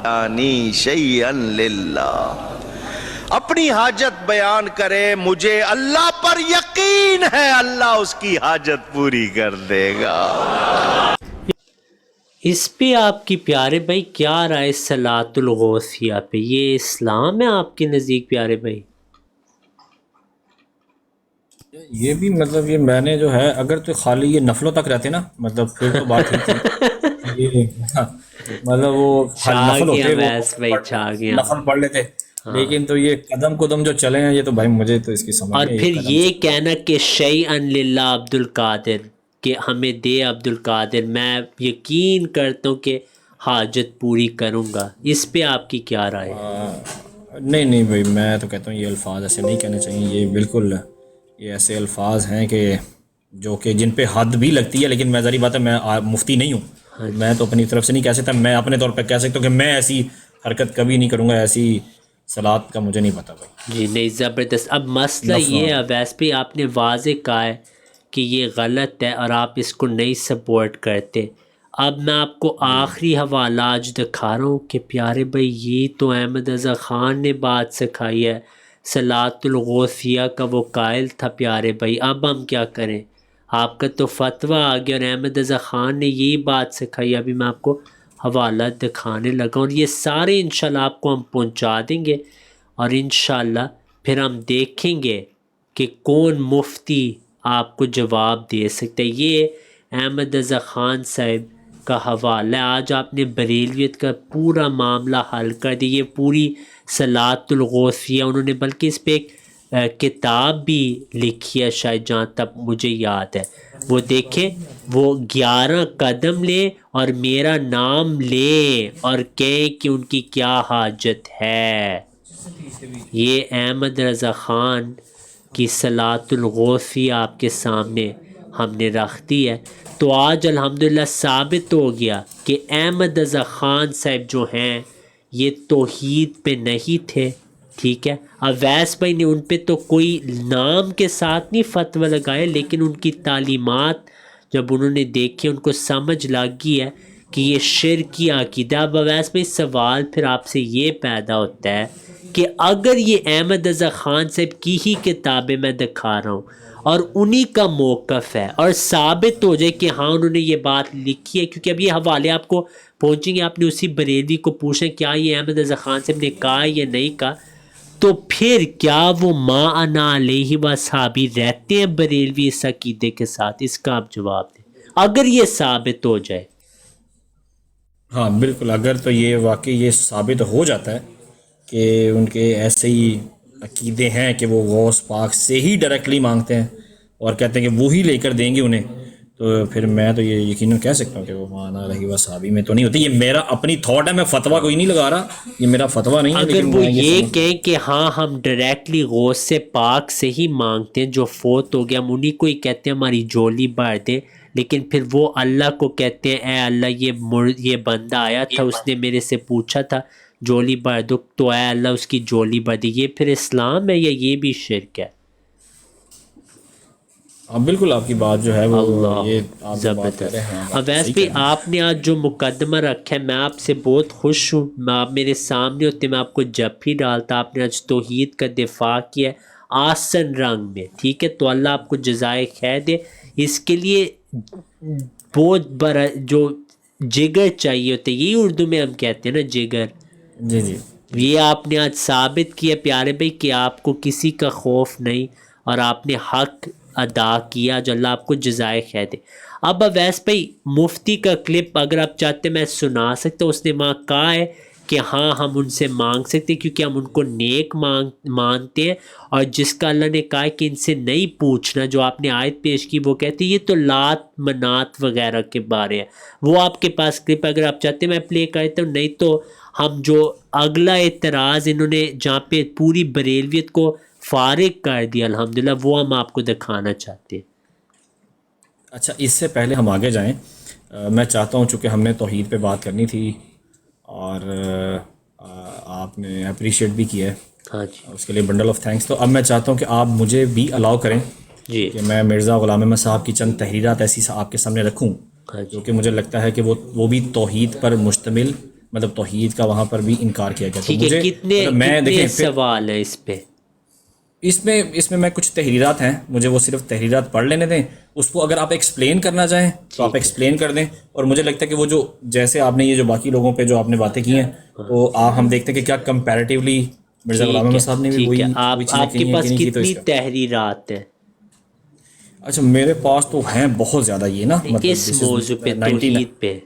انی شیئا للہ. اپنی حاجت بیان کرے, مجھے اللہ پر یقین ہے اللہ اس کی حاجت پوری کر دے گا. اس پہ آپ کی پیارے بھائی کیا رائے صلاۃ الغوثیہ پہ؟ یہ اسلام ہے آپ کے نزدیک پیارے بھائی؟ یہ بھی مطلب یہ میں نے جو ہے اگر تو خالی یہ نفلوں تک رہتے نا مطلب پھر تو بات ٹھیک تھی. یہ مطلب وہ نفل ہوتے وہ نفل پڑھ لیتے, لیکن تو یہ قدم جو چلے ہیں یہ تو بھائی مجھے تو اس کی سمجھ اور نہیں. پھر یہ کہنا کہ شیئا للہ عبد القادر, کہ ہمیں دے عبد القادر, میں یقین کرتا ہوں کہ حاجت پوری کروں گا, اس پہ آپ کی کیا رائے ہے؟ نہیں بھائی میں تو کہتا ہوں یہ الفاظ ایسے نہیں کہنے چاہیے. یہ بالکل یہ ایسے الفاظ ہیں کہ جو کہ جن پہ حد بھی لگتی ہے, لیکن میں ظاہری بات ہے میں مفتی نہیں ہوں, میں تو اپنی طرف سے نہیں کہہ سکتا. میں اپنے طور پہ کہہ سکتا ہوں کہ میں ایسی حرکت کبھی نہیں کروں گا, ایسی صلاۃ کا مجھے نہیں پتہ بھائی. جی نہیں زبردست. اب مسئلہ یہ ہے ویسے بھی آپ نے واضح کہا ہے کہ یہ غلط ہے اور آپ اس کو نہیں سپورٹ کرتے. اب میں آپ کو آخری حوالہ آج دکھا رہا ہوں کہ پیارے بھائی یہ تو احمد رضا خان نے بات سکھائی ہے, صلاۃ الغوثیہ کا وہ قائل تھا پیارے بھائی. اب ہم کیا کریں؟ آپ کا تو فتویٰ آ گیا اور احمد رضا خان نے یہی بات سکھائی. ابھی میں آپ کو حوالہ دکھانے لگا اور یہ سارے انشاءاللہ آپ کو ہم پہنچا دیں گے, اور انشاءاللہ پھر ہم دیکھیں گے کہ کون مفتی آپ کو جواب دے سکتا ہے. یہ احمد رضا خان صاحب کا حوالہ ہے. آج آپ نے بریلویت کا پورا معاملہ حل کر دیا. یہ پوری صلاۃ الغوثیہ انہوں نے, بلکہ اس پہ ایک کتاب بھی لکھی ہے شاید جہاں تک مجھے یاد ہے. وہ دیکھیں, وہ 11 قدم لے اور میرا نام لے اور کہیں کہ ان کی کیا حاجت ہے. یہ احمد رضا خان کی صلاۃ الغوثیہ آپ کے سامنے ہم نے رکھ دی ہے. تو آج الحمدللہ ثابت ہو گیا کہ احمد رضا خان صاحب جو ہیں یہ توحید پہ نہیں تھے, ٹھیک ہے. اویس بھائی نے ان پہ تو کوئی نام کے ساتھ نہیں فتویٰ لگایا, لیکن ان کی تعلیمات جب انہوں نے دیکھی ان کو سمجھ لگ گئی ہے کہ یہ شرکی عقیدہ. اب اویس بھائی سوال پھر آپ سے یہ پیدا ہوتا ہے کہ اگر یہ احمد رضا خان صاحب کی ہی کتابیں میں دکھا رہا ہوں اور انہی کا موقف ہے اور ثابت ہو جائے کہ ہاں انہوں نے یہ بات لکھی ہے, کیونکہ اب یہ حوالے آپ کو پہنچیں گے, آپ نے اسی بریلوی کو پوچھیں کیا یہ احمد رضا خان صاحب نے کہا یا نہیں کہا, تو پھر کیا وہ ما انا علیہ واصحابی رہتے ہیں بریلوی اس عقیدے کے ساتھ؟ اس کا آپ جواب دیں اگر یہ ثابت ہو جائے. ہاں بالکل, اگر تو یہ واقعی یہ ثابت ہو جاتا ہے کہ ان کے ایسے ہی عقیدے ہیں کہ وہ غوث پاک سے ہی ڈائریکٹلی مانگتے ہیں اور کہتے ہیں کہ وہی لے کر دیں گے انہیں, تو پھر میں تو یہ یقیناً کہہ سکتا ہوں کہ وہ مانا علیہ وصحابی میں تو نہیں ہوتی. یہ میرا اپنی تھاٹ ہے, میں فتویٰ کوئی نہیں لگا رہا, یہ میرا فتویٰ نہیں ہے. اگر وہ یہ کہیں کہ ہاں ہم ڈائریکٹلی غوث سے پاک سے ہی مانگتے ہیں, جو فوت ہو گیا ہم انہیں کو ہی کہتے ہیں ہماری جولی بھر دے, لیکن پھر وہ اللہ کو کہتے ہیں اے اللہ یہ بندہ آیا تھا اس نے میرے سے پوچھا تھا جولی بھر دو, تو اے اللہ اس کی جولی بھر دی, یہ پھر اسلام ہے یا یہ بھی شرک ہے؟ بالکل آپ کی بات جو ہے وہ یہ زبردست. اویس بھی آپ نے آج جو مقدمہ رکھا ہے میں آپ سے بہت خوش ہوں. میں آپ میرے سامنے ہوتے میں آپ کو جب بھی ڈالتا, آپ نے آج توحید کا دفاع کیا ہے آسن رنگ میں, ٹھیک ہے. تو اللہ آپ کو جزائے خیر دے. اس کے لیے بہت بڑا جو جگر چاہیے ہوتے, یہی اردو میں ہم کہتے ہیں نا جگر. جی جی, یہ آپ نے آج ثابت کیا پیارے بھائی کہ آپ کو کسی کا خوف نہیں اور آپ نے حق ادا کیا, جو اللہ آپ کو جزائے خیر دے. اب اویس بھائی مفتی کا کلپ اگر آپ چاہتے میں سنا سکتا ہوں, اس نے وہاں کہا ہے کہ ہاں ہم ان سے مانگ سکتے کیونکہ ہم ان کو نیک مانتے ہیں, اور جس کا اللہ نے کہا ہے کہ ان سے نہیں پوچھنا, جو آپ نے آیت پیش کی وہ کہتے ہیں یہ تو لات منات وغیرہ کے بارے ہے. وہ آپ کے پاس کلپ اگر آپ چاہتے میں پلے کرتا ہوں, نہیں تو ہم جو اگلا اعتراض انہوں نے جہاں پہ پوری بریلویت کو فارغ کر دیا الحمدللہ, وہ ہم آپ کو دکھانا چاہتے ہیں. اچھا اس سے پہلے ہم آگے جائیں, میں چاہتا ہوں چونکہ ہم نے توحید پہ بات کرنی تھی اور آپ نے اپریشیٹ بھی کیا ہے, ہاں جی, اس کے لیے بنڈل آف تھینکس. تو اب میں چاہتا ہوں کہ آپ مجھے بھی الاؤ کریں جی کہ میں مرزا غلام احمد صاحب کی چند تحریرات ایسی آپ کے سامنے رکھوں ہاں جی, جو کہ مجھے لگتا ہے کہ وہ بھی توحید پر مشتمل مطلب توحید کا وہاں پر بھی انکار کیا گیا. تو ٹھیک ہے, مجھے کتنے مطلب میں کتنے دیکھیں سوال ہیں اس پہ؟ اس میں میں کچھ تحریرات ہیں, مجھے وہ صرف تحریرات پڑھ لینے دیں. اس کو اگر آپ ایکسپلین کرنا چاہیں تو آپ ایکسپلین کر دیں. اور مجھے لگتا ہے کہ وہ جو جیسے آپ نے یہ جو باقی لوگوں پہ جو آپ نے باتیں کی ہیں تو ہم دیکھتے ہیں کہ کیا کمپیریٹیولی مرزا غلام احمد صاحب نے بھی ٹھیک وہی ہے, وہی چیزیں آپ کے کہی ہیں کہ پاس نہیں کی. تو اس کتنی کا تحریرات ہیں اچھا میرے پاس تو ہیں بہت زیادہ, یہ نا مطلب اس موضوع پہ, توحید پہ؟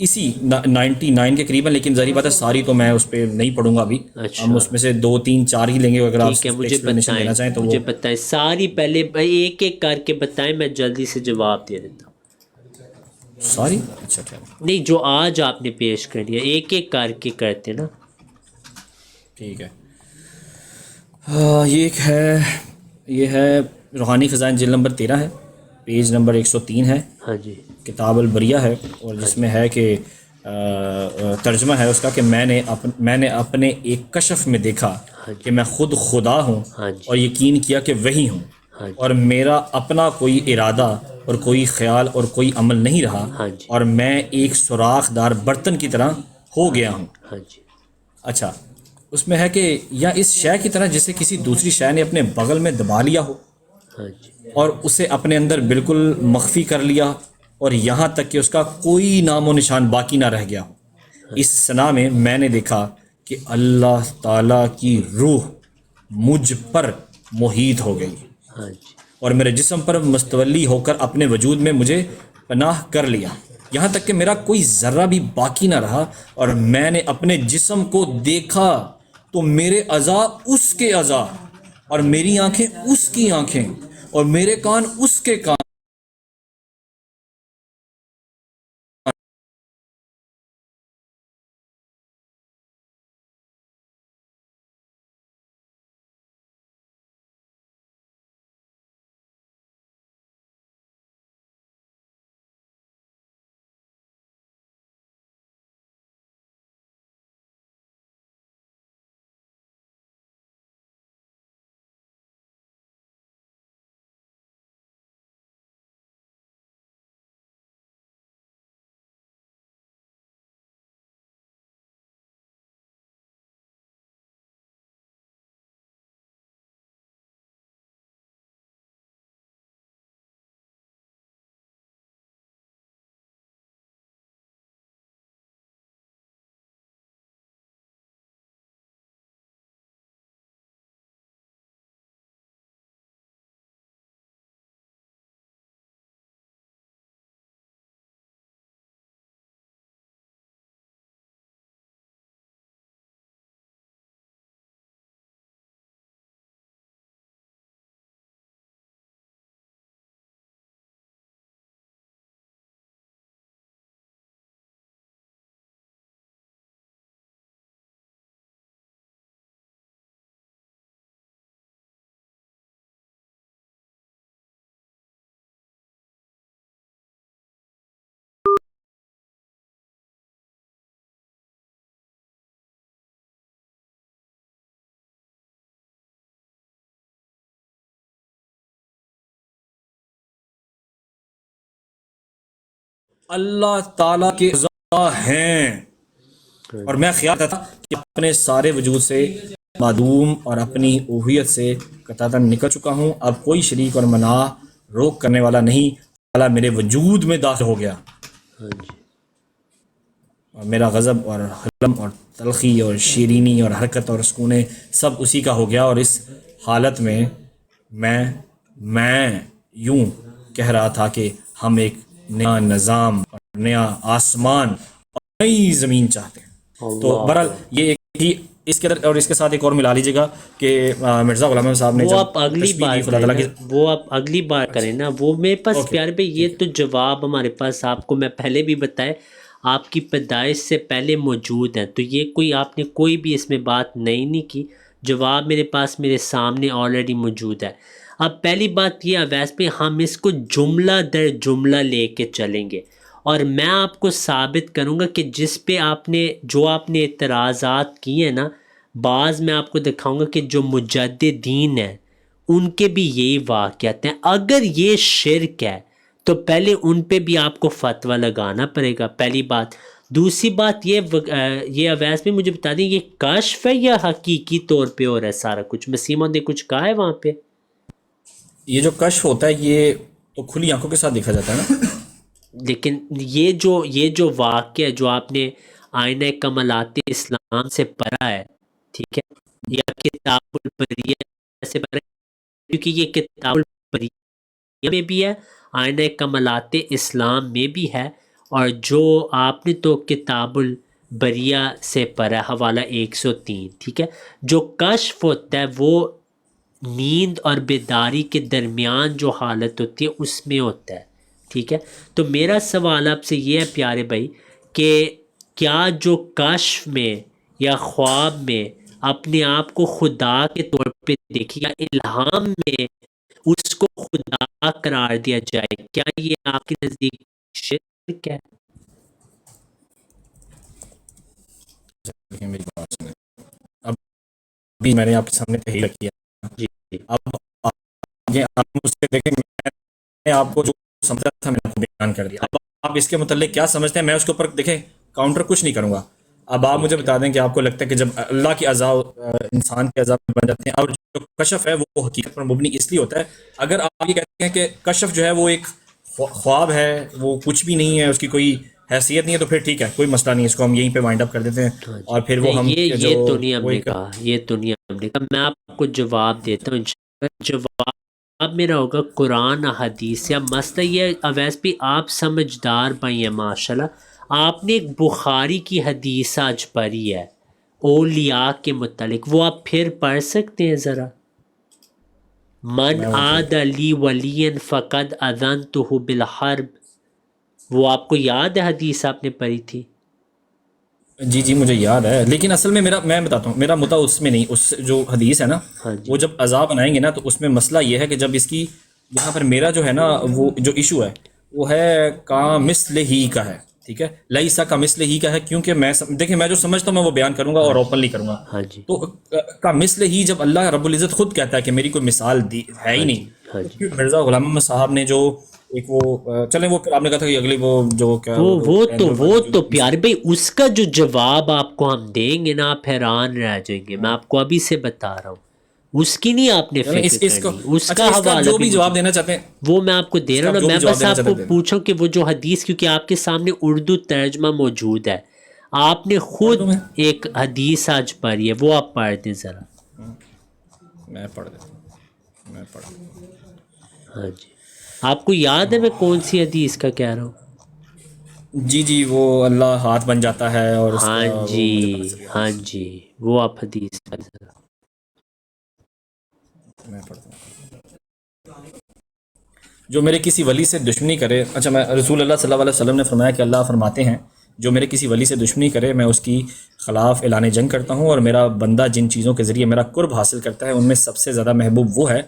اسی 99 کے قریباً, لیکن ظاہری بات ہے ساری تو میں اس پہ نہیں پڑھوں گا ابھی. ہم اس میں سے 2 3 4 ہی لیں گے اگر آپ ٹھیک ہے, اس پہ مجھے ایکسپلینیشن بتائیں, دینا چاہیں تو. وہ مجھے بتائیں ساری, پہلے ایک ایک کر کے بتائیں, میں جلدی سے جواب دے دیتا ہوں. ساری اچھا ٹھیک نہیں, جو آج آپ نے پیش کری ہے ایک ایک کر کے کرتے نا. ٹھیک ہے. یہ ہے روحانی خزائن جلد نمبر 13 ہے, پیج نمبر 103 ہے, ہاں جی, کتاب البریہ ہے, اور جس میں ہے کہ ترجمہ ہے اس کا کہ میں نے اپنے ایک کشف میں دیکھا کہ میں خود خدا ہوں, ہاں جی, اور یقین کیا کہ وہی ہوں, ہاں جی, اور میرا اپنا کوئی ارادہ اور کوئی خیال اور کوئی عمل نہیں رہا, ہاں جی, اور میں ایک سوراخ دار برتن کی طرح ہو گیا ہوں. ہاں جی, اچھا, اس میں ہے کہ یا اس شے کی طرح جسے کسی دوسری شے نے اپنے بغل میں دبا لیا ہو ہاں جی, اور اسے اپنے اندر بالکل مخفی کر لیا, اور یہاں تک کہ اس کا کوئی نام و نشان باقی نہ رہ گیا ہو. اس ثنا میں نے دیکھا کہ اللہ تعالیٰ کی روح مجھ پر محیط ہو گئی, ہاں جی, اور میرے جسم پر مستولی ہو کر اپنے وجود میں مجھے پناہ کر لیا, یہاں تک کہ میرا کوئی ذرہ بھی باقی نہ رہا. اور میں نے اپنے جسم کو دیکھا تو میرے اعضاء اس کے اعضاء, اور میری آنکھیں اس کی آنکھیں, اور میرے کان اس کے کان. اللہ تعالیٰ کے اعضاء ہیں, اور میں خیال کرتا تھا کہ اپنے سارے وجود سے معدوم اور اپنی اوہیت سے قطعاً نکل چکا ہوں. اب کوئی شریک اور منع روک کرنے والا نہیں. تعالیٰ میرے وجود میں داخل ہو گیا, ہاں جی, اور میرا غضب اور حلم اور تلخی اور شیرینی اور حرکت اور سکون سب اسی کا ہو گیا. اور اس حالت میں میں یوں کہہ رہا تھا کہ ہم ایک نیا نظام اور نیا آسمان اور نئی زمین چاہتے ہیں. تو بہرحال یہ ایک ہی اس کے اور اس کے ساتھ ایک اور ملا لیجیے گا کہ مرزا غلام احمد صاحب نے وہ جب آپ اگلی تشبیہ بار دی خدا تعالیٰ کی. وہ آپ اگلی بار کریں نا. وہ میرے پاس اوکے پیارے بھائی یہ تو جواب ہمارے پاس, آپ کو میں پہلے بھی بتائے, آپ کی پیدائش سے پہلے موجود ہیں, تو یہ کوئی آپ نے کوئی بھی اس میں بات نہیں کی. جواب میرے پاس میرے سامنے آلریڈی موجود ہے. اب پہلی بات یہ اویس پہ ہم اس کو جملہ در جملہ لے کے چلیں گے, اور میں آپ کو ثابت کروں گا کہ جس پہ آپ نے اعتراضات کیے ہیں نا, بعض میں آپ کو دکھاؤں گا کہ جو مجددین ہیں ان کے بھی یہی واقعات ہیں. اگر یہ شرک ہے تو پہلے ان پہ بھی آپ کو فتویٰ لگانا پڑے گا, پہلی بات. دوسری بات یہ اویس بھی مجھے بتا دیں یہ کشف ہے یا حقیقی طور پہ ہو رہا ہے سارا کچھ؟ مسیح موعود نے کچھ کہا ہے وہاں پہ؟ یہ جو کشف ہوتا ہے یہ تو کھلی آنکھوں کے ساتھ دیکھا جاتا ہے نا. لیکن یہ جو واقعہ جو آپ نے آئینہ کمالات اسلام سے پڑھا ہے، ٹھیک ہے، یا کتاب البریہ سے پڑھا ہے، کیونکہ یہ کتاب البریہ میں بھی ہے، آئینہ کمالات اسلام میں بھی ہے، اور جو آپ نے تو کتاب البریہ سے پڑھا حوالہ 103، ٹھیک ہے. جو کشف ہوتا ہے وہ نیند اور بیداری کے درمیان جو حالت ہوتی ہے اس میں ہوتا ہے، ٹھیک ہے. تو میرا سوال آپ سے یہ ہے پیارے بھائی کہ کیا جو کشف میں یا خواب میں اپنے آپ کو خدا کے طور پہ دیکھی یا الہام میں اس کو خدا قرار دیا جائے، کیا یہ آپ کے نزدیک شرک ہے؟ دیکھیں میری بات سنیں، اب بھی میں نے آپ کے سامنے تحریر رکھی ہے. جی اب آپ مجھ سے دیکھیں، میں آپ کو جو سمجھا تھا میں نے آپ کو بیان کر دیا. اب آپ اس کے متعلق کیا سمجھتے ہیں میں اس کے اوپر دیکھیں کاؤنٹر کچھ نہیں کروں گا. اب آپ مجھے بتا دیں کہ آپ کو لگتا ہے کہ جب اللہ کی عذاب انسان کے عذاب بن جاتے ہیں، اور جو کشف ہے وہ حقیقت پر مبنی اس لیے ہوتا ہے. اگر آپ یہ کہتے ہیں کہ کشف جو ہے وہ ایک خواب ہے، وہ کچھ بھی نہیں ہے، اس کی کوئی حیثیت نہیں ہے، تو پھر ٹھیک ہے، کوئی مسئلہ نہیں، اس کو ہم یہیں پہ وائنڈ اپ کر دیتے ہیں. اور پھر وہ ہم یہ تو نہیں ہم نے کہا، یہ تو نہیں ہم نے کہا. میں آپ کو جواب دیتا ہوں. جواب میرا ہوگا قرآن حدیث. یا مسئلہ یہ اویس بھی آپ سمجھدار بھائی ہیں ماشاءاللہ، آپ نے ایک بخاری کی حدیث آج پڑھی ہے اولیاء کے متعلق، وہ آپ پھر پڑھ سکتے ہیں ذرا؟ من عاد لی ولیا فقد اذنتہ بالحرب. وہ آپ کو یاد ہے حدیث آپ نے پڑھی تھی؟ جی مجھے یاد ہے، لیکن اصل میں میں بتاتا ہوں میرا مدعا اس میں نہیں، اس جو حدیث ہے نا وہ جب عذاب بنائیں گے نا تو اس میں مسئلہ یہ ہے کہ جب اس کی یہاں پر میرا جو ہے نا وہ جو ایشو ہے وہ ہے کا مثل ہی کا ہے، ٹھیک ہے، لیسا کا مثل ہی کا ہے. کیونکہ میں دیکھیں میں جو سمجھتا ہوں میں وہ بیان کروں گا اور اوپنلی کروں گا. تو کا مثل ہی جب اللہ رب العزت خود کہتا ہے کہ میری کوئی مثال ہے ہی نہیں. مرزا غلام محمد صاحب نے جو ایک وہ چلیں وہ آپ نے کہا تھا کہ اگلی وہ جو کیا وہ تو پیارے بھائی اس کا جو جواب آپ کو ہم دیں گے نا آپ حیران رہ جائیں گے. میں آپ کو ابھی سے بتا رہا ہوں، اس کی نہیں آپ نے فکر کرنی، اس کا حوالہ جو بھی جواب دینا چاہتے ہیں وہ میں آپ کو دے رہا ہوں. میں بس آپ کو پوچھوں کہ وہ جو حدیث، کیونکہ آپ کے سامنے اردو ترجمہ موجود ہے، آپ نے خود ایک حدیث آج پڑھی ہے، وہ آپ پڑھ دیں ذرا. میں پڑھ دیتا ہوں. ہاں جی، آپ کو یاد ہے میں کون سی حدیث کا کہہ رہا ہوں؟ جی وہ اللہ ہاتھ بن جاتا ہے اور ہاں جی وہ آپ حدیث کا ذرا. میں پڑھتا ہوں. جو میرے کسی ولی سے دشمنی کرے، اچھا میں رسول اللہ صلی اللہ علیہ وسلم نے فرمایا کہ اللہ فرماتے ہیں جو میرے کسی ولی سے دشمنی کرے میں اس کی خلاف اعلان جنگ کرتا ہوں، اور میرا بندہ جن چیزوں کے ذریعے میرا قرب حاصل کرتا ہے ان میں سب سے زیادہ محبوب وہ ہے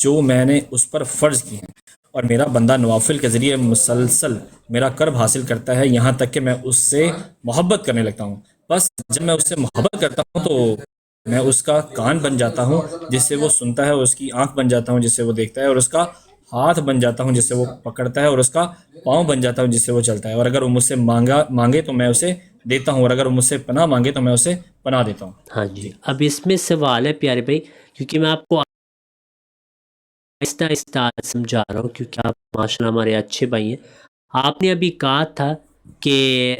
جو میں نے اس پر فرض کی ہیں، اور میرا بندہ نوافل کے ذریعے مسلسل میرا قرب حاصل کرتا ہے یہاں تک کہ میں اس سے محبت کرنے لگتا ہوں. بس جب میں اس سے محبت کرتا ہوں تو میں اس کا کان بن جاتا ہوں جس سے وہ سنتا ہے، اور اس کی آنکھ بن جاتا ہوں جس سے وہ دیکھتا ہے، اور اس کا ہاتھ بن جاتا ہوں جس سے وہ پکڑتا ہے، اور اس کا پاؤں بن جاتا ہوں جس سے وہ چلتا ہے. اور اگر وہ مجھ سے مانگے تو میں اسے دیتا ہوں، اور اگر وہ مجھ سے پناہ مانگے تو میں اسے پناہ دیتا ہوں. ہاں جی اب اس میں سوال ہے پیارے بھائی، کیونکہ میں آپ کو آہستہ آہستہ سمجھا رہا ہوں کیونکہ آپ ماشاء اللہ ہمارے اچھے بھائی ہیں. آپ نے ابھی کہا تھا کہ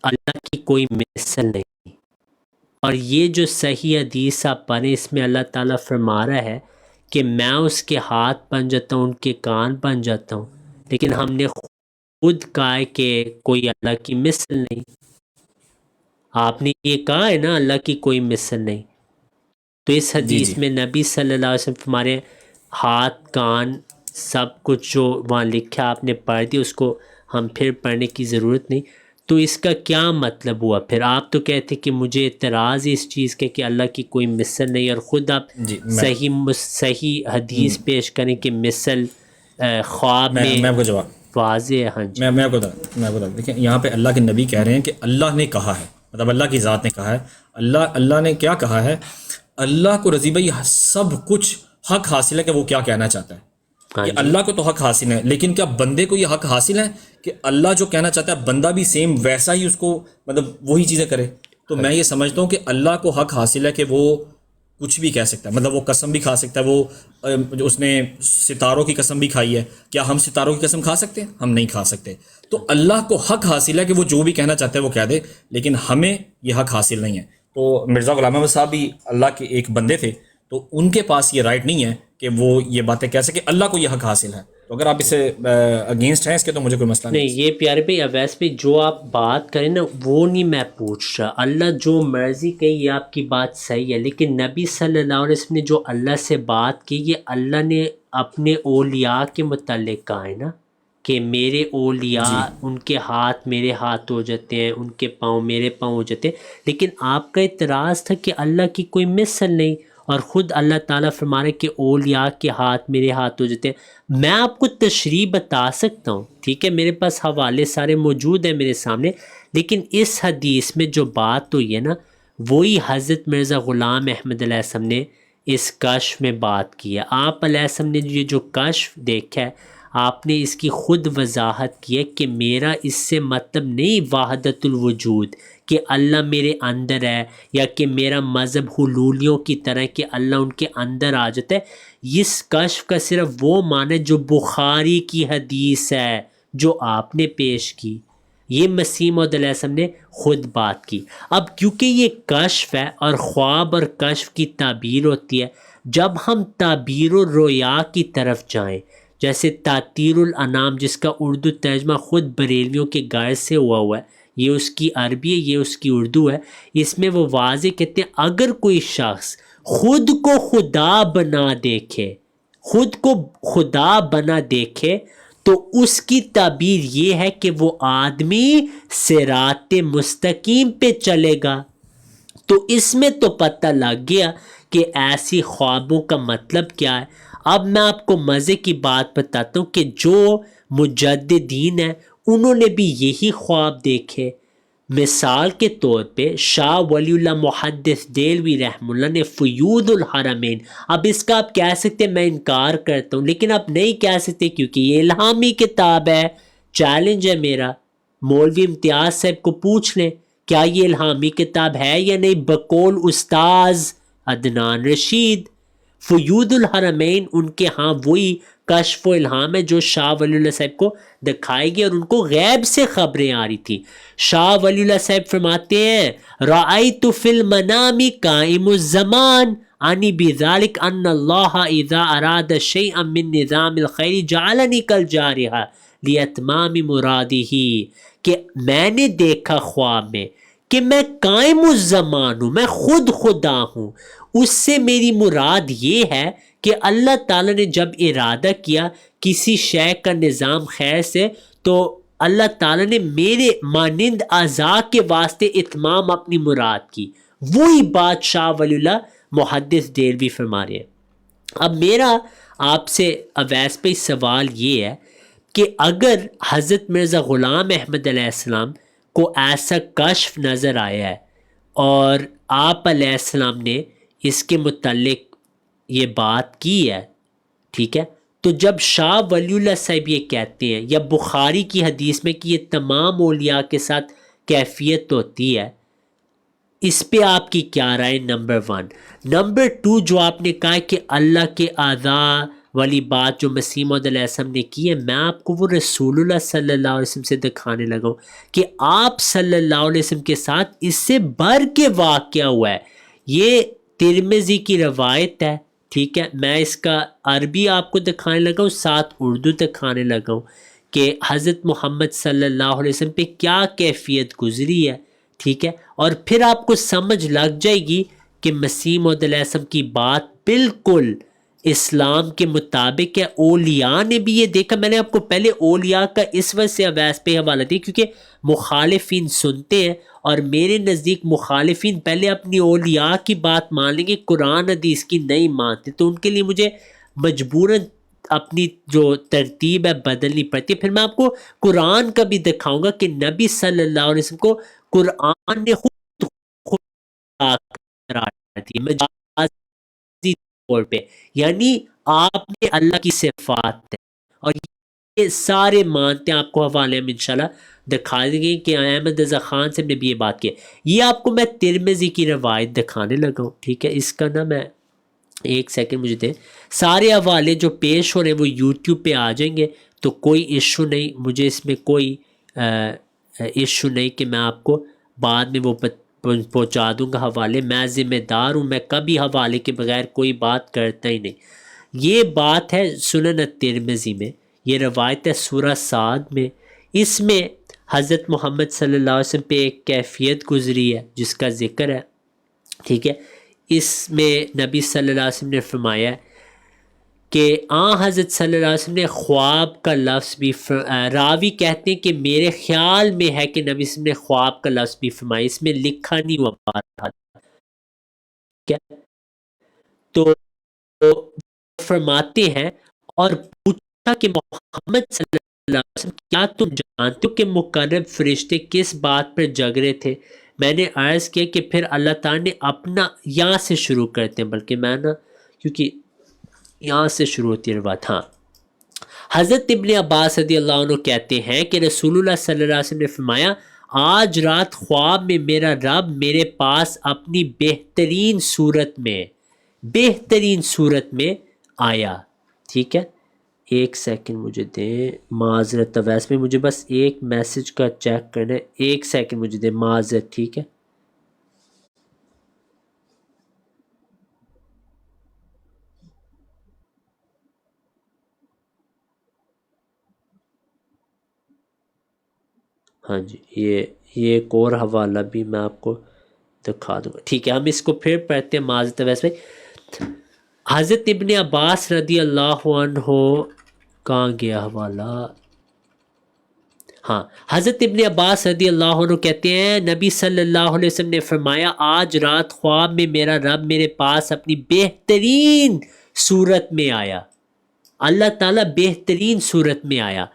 اللہ کی کوئی مثل نہیں، اور یہ جو صحیح حدیث آپ پڑھیں اس میں اللہ تعالیٰ فرما رہا ہے کہ میں اس کے ہاتھ بن جاتا ہوں، ان کے کان بن جاتا ہوں. لیکن ہم نے خود کہا ہے کہ کوئی اللہ کی مثل نہیں. آپ نے یہ کہا ہے نا اللہ کی کوئی مثل نہیں. تو اس حدیث میں نبی صلی اللہ علیہ وسلم ہمارے ہاتھ کان سب کچھ جو وہاں لکھا آپ نے پڑھ دیا، اس کو ہم پھر پڑھنے کی ضرورت نہیں. تو اس کا کیا مطلب ہوا پھر؟ آپ تو کہتے کہ مجھے اعتراض ہے اس چیز کے کہ اللہ کی کوئی مثل نہیں، اور خود آپ صحیح حدیث پیش کریں کہ مثل خواب میں آپ کو جواب واضح ہے. ہاں جی میں بتا دیکھیں یہاں پہ اللہ کے نبی کہہ رہے ہیں کہ اللہ نے کہا ہے، مطلب اللہ کی ذات نے کہا ہے. اللہ نے کیا کہا ہے؟ اللہ کو رضی بھائی سب کچھ حق حاصل ہے کہ وہ کیا کہنا چاہتا ہے. ہاں کہ جی اللہ کو تو حق حاصل ہے، لیکن کیا بندے کو یہ حق حاصل ہے کہ اللہ جو کہنا چاہتا ہے بندہ بھی سیم ویسا ہی اس کو مطلب وہی چیزیں کرے؟ تو میں یہ سمجھتا ہوں کہ اللہ کو حق حاصل ہے کہ وہ کچھ بھی کہہ سکتا ہے، مطلب وہ قسم بھی کھا سکتا ہے، وہ جو اس نے ستاروں کی قسم بھی کھائی ہے، کیا ہم ستاروں کی قسم کھا سکتے ہیں؟ ہم نہیں کھا سکتے۔ تو اللہ کو حق حاصل ہے کہ وہ جو بھی کہنا چاہتا ہے وہ کہہ دے، لیکن ہمیں یہ حق حاصل نہیں ہے۔ تو مرزا غلام احمد صاحب بھی اللہ کے ایک بندے تھے، تو ان کے پاس یہ رائٹ نہیں ہے کہ وہ یہ باتیں کہہ سکے، اللہ کو یہ حق حاصل ہے۔ تو اگر آپ اس سے اگینسٹ ہیں اس کے تو مجھے کوئی مسئلہ نہیں نہیں، یہ پیارے بھائی اویس بھائی جو آپ بات کریں نا وہ نہیں میں پوچھ رہا، اللہ جو مرضی کہے یہ آپ کی بات صحیح ہے، لیکن نبی صلی اللہ علیہ وسلم نے جو اللہ سے بات کی یہ اللہ نے اپنے اولیاء کے متعلق کہا ہے نا، کہ میرے اولیاء جی ان کے ہاتھ میرے ہاتھ ہو جاتے ہیں، ان کے پاؤں میرے پاؤں ہو جاتے ہیں، لیکن آپ کا اعتراض تھا کہ اللہ کی کوئی مثل نہیں، اور خود اللہ تعالیٰ فرما رہے کہ اولیاء کے ہاتھ میرے ہاتھ ہو جاتے ہیں۔ میں آپ کو تشریح بتا سکتا ہوں، ٹھیک ہے، میرے پاس حوالے سارے موجود ہیں میرے سامنے، لیکن اس حدیث میں جو بات ہوئی ہے نا وہی حضرت مرزا غلام احمد علیہ السلام نے اس کشف میں بات کی ہے۔ آپ علیہ السلام نے یہ جو کشف دیکھا ہے آپ نے اس کی خود وضاحت کی ہے کہ میرا اس سے مطلب نہیں وحدت الوجود کہ اللہ میرے اندر ہے، یا کہ میرا مذہب حلولیوں کی طرح کہ اللہ ان کے اندر آ جاتا ہے۔ اس کشف کا صرف وہ معنی جو بخاری کی حدیث ہے جو آپ نے پیش کی، یہ مسیح موعود علیہ السلام نے خود بات کی۔ اب کیونکہ یہ کشف ہے اور خواب اور کشف کی تعبیر ہوتی ہے، جب ہم تعبیر و رویا کی طرف جائیں، جیسے تعطیر الانام جس کا اردو ترجمہ خود بریلویوں کے گائر سے ہوا ہے، یہ اس کی عربی ہے، یہ اس کی اردو ہے، اس میں وہ واضح کہتے ہیں اگر کوئی شخص خود کو خدا بنا دیکھے، خود کو خدا بنا دیکھے تو اس کی تعبیر یہ ہے کہ وہ آدمی صراط مستقیم پہ چلے گا۔ تو اس میں تو پتہ لگ گیا کہ ایسی خوابوں کا مطلب کیا ہے۔ اب میں آپ کو مزے کی بات بتاتا ہوں کہ جو مجددین ہیں انہوں نے بھی یہی خواب دیکھے۔ مثال کے طور پہ شاہ ولی اللہ محدث دہلوی رحمہ اللہ نے فیوض الحرمین، اب اس کا آپ کہہ سکتے میں انکار کرتا ہوں لیکن آپ نہیں کہہ سکتے کیونکہ یہ الہامی کتاب ہے۔ چیلنج ہے میرا، مولوی امتیاز صاحب کو پوچھ لیں کیا یہ الہامی کتاب ہے یا نہیں، بقول استاذ عدنان رشید۔ فیوض الحرمین ان کے ہاں وہی کشف و الہام ہے جو شاہ ولی اللہ صاحب کو دکھائی گئی اور ان کو غیب سے خبریں آ رہی تھی۔ شاہ ولی اللہ صاحب فرماتے ہیں رأیت فی المنام قائم الزمان انی بذالک ان اللہ اذا اراد شیئا من نظام الخیر جعلنی کالجارحہ لیتمام مرادہ، کہ میں نے دیکھا خواب میں کہ میں قائم الزمان ہوں، میں خود خدا ہوں۔ اس سے میری مراد یہ ہے کہ اللہ تعالیٰ نے جب ارادہ کیا کسی شے کا نظام خیر سے تو اللہ تعالیٰ نے میرے مانند اعضاء کے واسطے اتمام اپنی مراد کی۔ وہی بات شاہ ولی اللہ محدث دہلوی فرما رہے ہیں۔ اب میرا آپ سے اویس پہ سوال یہ ہے کہ اگر حضرت مرزا غلام احمد علیہ السلام کو ایسا کشف نظر آیا ہے اور آپ علیہ السلام نے اس کے متعلق یہ بات کی ہے، ٹھیک ہے، تو جب شاہ ولی اللہ صاحب یہ کہتے ہیں یا بخاری کی حدیث میں کہ یہ تمام اولیاء کے ساتھ کیفیت ہوتی ہے، اس پہ آپ کی کیا رائے؟ نمبر 1۔ نمبر 2 جو آپ نے کہا کہ اللہ کے اعضاء والی بات جو مسیح موعود علیہ السلام نے کی ہے، میں آپ کو وہ رسول اللہ صلی اللہ علیہ وسلم سے دکھانے لگا ہوں کہ آپ صلی اللہ علیہ وسلم کے ساتھ اس سے بڑھ کے واقعہ ہوا ہے۔ یہ ترمذی کی روایت ہے، ٹھیک ہے، میں اس کا عربی آپ کو دکھانے لگا ہوں، ساتھ اردو دکھانے لگا ہوں کہ حضرت محمد صلی اللہ علیہ وسلم پہ کیا کیفیت گزری ہے، ٹھیک ہے، اور پھر آپ کو سمجھ لگ جائے گی کہ مسیح موعود علیہ السلام کی بات بالکل اسلام کے مطابق ہے۔ اولیاء نے بھی یہ دیکھا، میں نے آپ کو پہلے اولیاء کا اس وجہ سے اویس پہ حوالہ دیا کیونکہ مخالفین سنتے ہیں اور میرے نزدیک مخالفین پہلے اپنی اولیاء کی بات مان لیں گے، قرآن حدیث کی نہیں مانتے، تو ان کے لیے مجھے مجبوراً اپنی جو ترتیب ہے بدلنی پڑتی ہے۔ پھر میں آپ کو قرآن کا بھی دکھاؤں گا کہ نبی صلی اللہ علیہ وسلم کو قرآن نے خود قرار دی مجازی طور پہ، یعنی آپ نے اللہ کی صفات ہے، اور یہ سارے مانتے ہیں. آپ کو حوالے ہم انشاءاللہ دکھا دیں گے کہ احمد رضا خان سے نے بھی یہ بات کی ہے. یہ آپ کو میں ترمذی کی روایت دکھانے لگا ہوں، ٹھیک ہے. اس کا نا میں ایک سیکنڈ مجھے دیں. سارے حوالے جو پیش ہو رہے ہیں وہ یوٹیوب پہ آ جائیں گے، تو کوئی ایشو نہیں، مجھے اس میں کوئی ایشو نہیں کہ میں آپ کو بعد میں وہ پہنچا دوں گا حوالے. میں ذمہ دار ہوں، میں کبھی حوالے کے بغیر کوئی بات کرتا ہی نہیں. یہ بات ہے سنن ترمذی میں، یہ روایت ہے سورہ صاد میں. اس میں حضرت محمد صلی اللہ علیہ وسلم پہ ایک کیفیت گزری ہے جس کا ذکر ہے، ٹھیک ہے. اس میں نبی صلی اللہ علیہ وسلم نے فرمایا کہ حضرت صلی اللہ علیہ وسلم نے خواب کا لفظ بھی راوی کہتے ہیں کہ میرے خیال میں ہے کہ نبی صلی اللہ علیہ وسلم نے خواب کا لفظ بھی فرمایا، اس میں لکھا نہیں ہوا بات کیا. تو فرماتے ہیں اور پوچھا کہ محمد صلی اللہ علیہ وسلم کیا تم جانتے ہو کہ مقرب فرشتے کس بات پر جگ رہے تھے؟ میں نے عرض کیا کہ پھر اللہ تعالیٰ نے اپنا یہاں سے شروع کرتے ہیں، بلکہ میں نا کیونکہ یہاں سے شروع ہوتی ہے روایت. ہاں، حضرت ابن عباس رضی اللہ عنہ کہتے ہیں کہ رسول اللہ صلی اللہ علیہ وسلم نے فرمایا آج رات خواب میں میرا رب میرے پاس اپنی بہترین صورت میں آیا. ٹھیک ہے، ایک سیکنڈ مجھے دیں، معذرت اویس میں مجھے بس ایک میسج کا چیک کرنا ہے، ایک سیکنڈ مجھے دیں، معذرت. ٹھیک ہے، ہاں جی، یہ ایک اور حوالہ بھی میں آپ کو دکھا دوں گا. ٹھیک ہے، ہم اس کو پھر پڑھتے ہیں. معذرت ویسے حضرت ابن عباس رضی اللہ عنہ، کہاں گیا حوالہ؟ ہاں، حضرت ابن عباس رضی اللہ عنہ کہتے ہیں نبی صلی اللہ علیہ وسلم نے فرمایا آج رات خواب میں میرا رب میرے پاس اپنی بہترین صورت میں آیا. اللہ تعالیٰ بہترین صورت میں آیا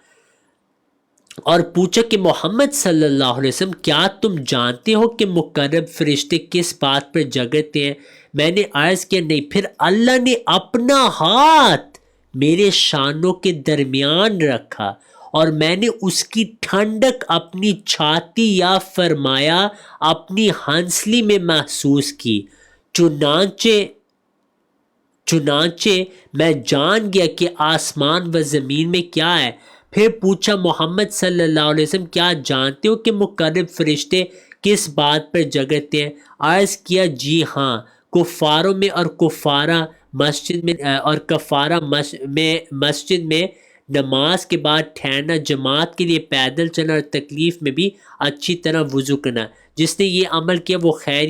اور پوچھا کہ محمد صلی اللہ علیہ وسلم کیا تم جانتے ہو کہ مقرب فرشتے کس بات پر جگتے ہیں؟ میں نے عرض کیا نہیں. پھر اللہ نے اپنا ہاتھ میرے شانوں کے درمیان رکھا اور میں نے اس کی ٹھنڈک اپنی چھاتی یا فرمایا اپنی ہنسلی میں محسوس کی. چنانچہ میں جان گیا کہ آسمان و زمین میں کیا ہے. پھر پوچھا محمد صلی اللہ علیہ وسلم کیا جانتے ہو کہ مقرب فرشتے کس بات پر جگتے ہیں؟ عرض کیا جی ہاں، کفاروں میں اور کفارہ مسجد میں نماز کے بعد ٹھہرنا، جماعت کے لیے پیدل چلنا اور تکلیف میں بھی اچھی طرح وضو کرنا. جس نے یہ عمل کیا وہ خیر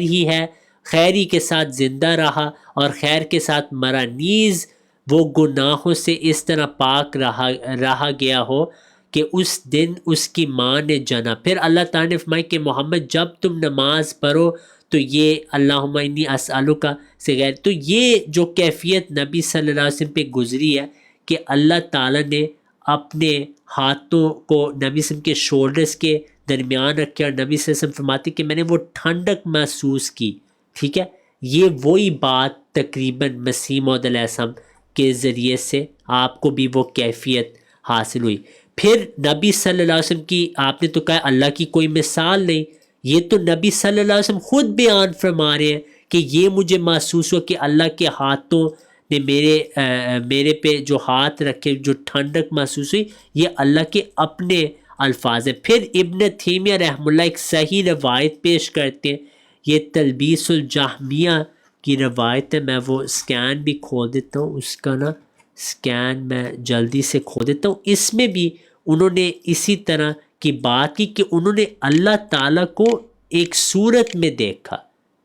ہی ہے، خیری کے ساتھ زندہ رہا اور خیر کے ساتھ مرا، نیز وہ گناہوں سے اس طرح پاک رہا گیا ہو کہ اس دن اس کی ماں نے جنا. پھر اللہ تعالیٰ نے فرمایا کہ محمد جب تم نماز پڑھو تو یہ اللہم انی اسألک سے غیر. تو یہ جو کیفیت نبی صلی اللہ علیہ وسلم پہ گزری ہے کہ اللہ تعالیٰ نے اپنے ہاتھوں کو نبی صلی اللہ علیہ وسلم کے شولڈرز کے درمیان رکھے اور نبی صلی اللہ علیہ وسلم فرماتے کہ میں نے وہ ٹھنڈک محسوس کی. ٹھیک ہے، یہ وہی بات تقریباً مسیح موعود علیہ السلام کے ذریعے سے آپ کو بھی وہ کیفیت حاصل ہوئی. پھر نبی صلی اللہ علیہ وسلم کی، آپ نے تو کہا اللہ کی کوئی مثال نہیں، یہ تو نبی صلی اللہ علیہ وسلم خود بیان فرما رہے ہیں کہ یہ مجھے محسوس ہوا کہ اللہ کے ہاتھوں نے میرے پہ جو ہاتھ رکھے، جو ٹھنڈک محسوس ہوئی، یہ اللہ کے اپنے الفاظ ہیں. پھر ابن تیمیہ رحمہ اللہ ایک صحیح روایت پیش کرتے ہیں، یہ تلبیس الجہمیہ کی روایت ہے. میں وہ سکین بھی کھول دیتا ہوں، اس کا نا سکین میں جلدی سے کھول دیتا ہوں. اس میں بھی انہوں نے اسی طرح کی بات کی کہ انہوں نے اللہ تعالیٰ کو ایک صورت میں دیکھا.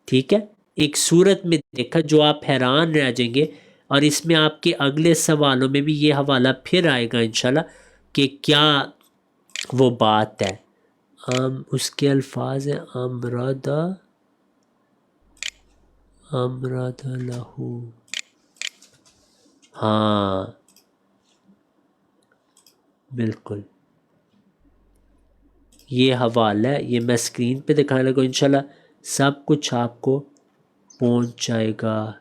ٹھیک ہے، ایک صورت میں دیکھا جو آپ حیران رہ جائیں گے. اور اس میں آپ کے اگلے سوالوں میں بھی یہ حوالہ پھر آئے گا انشاءاللہ کہ کیا وہ بات ہے. اس کے الفاظ ہیں امرد لہو. ہاں بالکل، یہ حوالہ ہے، یہ میں اسکرین پہ دکھانے لگا، انشاءاللہ سب کچھ آپ کو پہنچ جائے گا.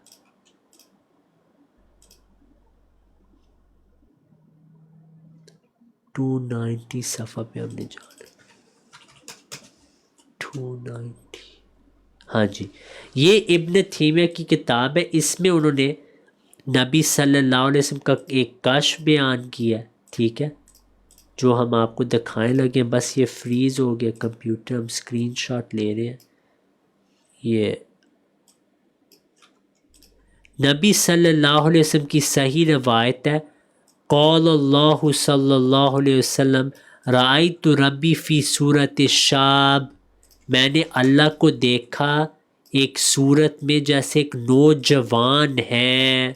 290 صفحہ پہ ہم نے جانا 290. ہاں جی، یہ ابن تیمیہ کی کتاب ہے. اس میں انہوں نے نبی صلی اللہ علیہ وسلم کا ایک کشف بیان کیا ہے، ٹھیک ہے، جو ہم آپ کو دکھائیں لگے. بس یہ فریز ہو گیا کمپیوٹر، ہم اسکرین شاٹ لے رہے ہیں. یہ نبی صلی اللہ علیہ وسلم کی صحیح روایت ہے، قول اللہ صلی اللہ علیہ وسلم رأیت ربی فی صورت شاب، میں نے اللہ کو دیکھا ایک صورت میں جیسے ایک نوجوان ہے.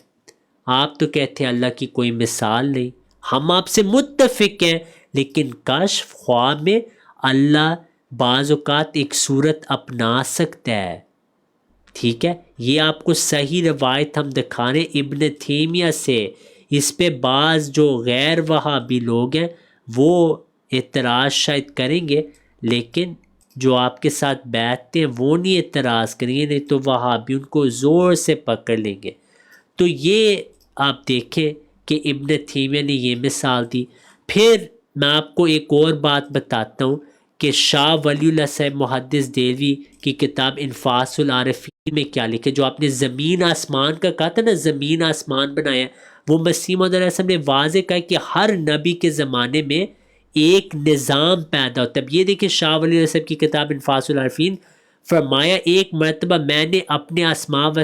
آپ تو کہتے ہیں اللہ کی کوئی مثال نہیں، ہم آپ سے متفق ہیں، لیکن کشف خواب میں اللہ بعض اوقات ایک صورت اپنا سکتا ہے. ٹھیک ہے، یہ آپ کو صحیح روایت ہم دکھا رہے ہیں ابن تیمیہ سے. اس پہ بعض جو غیر وہابی لوگ ہیں وہ اعتراض شاید کریں گے، لیکن جو آپ کے ساتھ بیٹھتے ہیں وہ نہیں اعتراض کریں گے، نہیں تو وہابی ان کو زور سے پکڑ لیں گے. تو یہ آپ دیکھیں کہ ابن تیمیہ نے یہ مثال دی. پھر میں آپ کو ایک اور بات بتاتا ہوں کہ شاہ ولی اللہ صاحب محدث دہلوی کی کتاب انفاس العارفین میں کیا لکھے، جو آپ نے زمین آسمان کا کہا تھا نا، زمین آسمان بنایا، وہ مسیح موعود علیہ السلام نے واضح کہا کہ ہر نبی کے زمانے میں ایک نظام پیدا ہوتا ہے. اب یہ دیکھیں شاہ ولی اللہ صاحب کی کتاب انفاس العارفین، فرمایا ایک مرتبہ میں نے اپنے اسماء و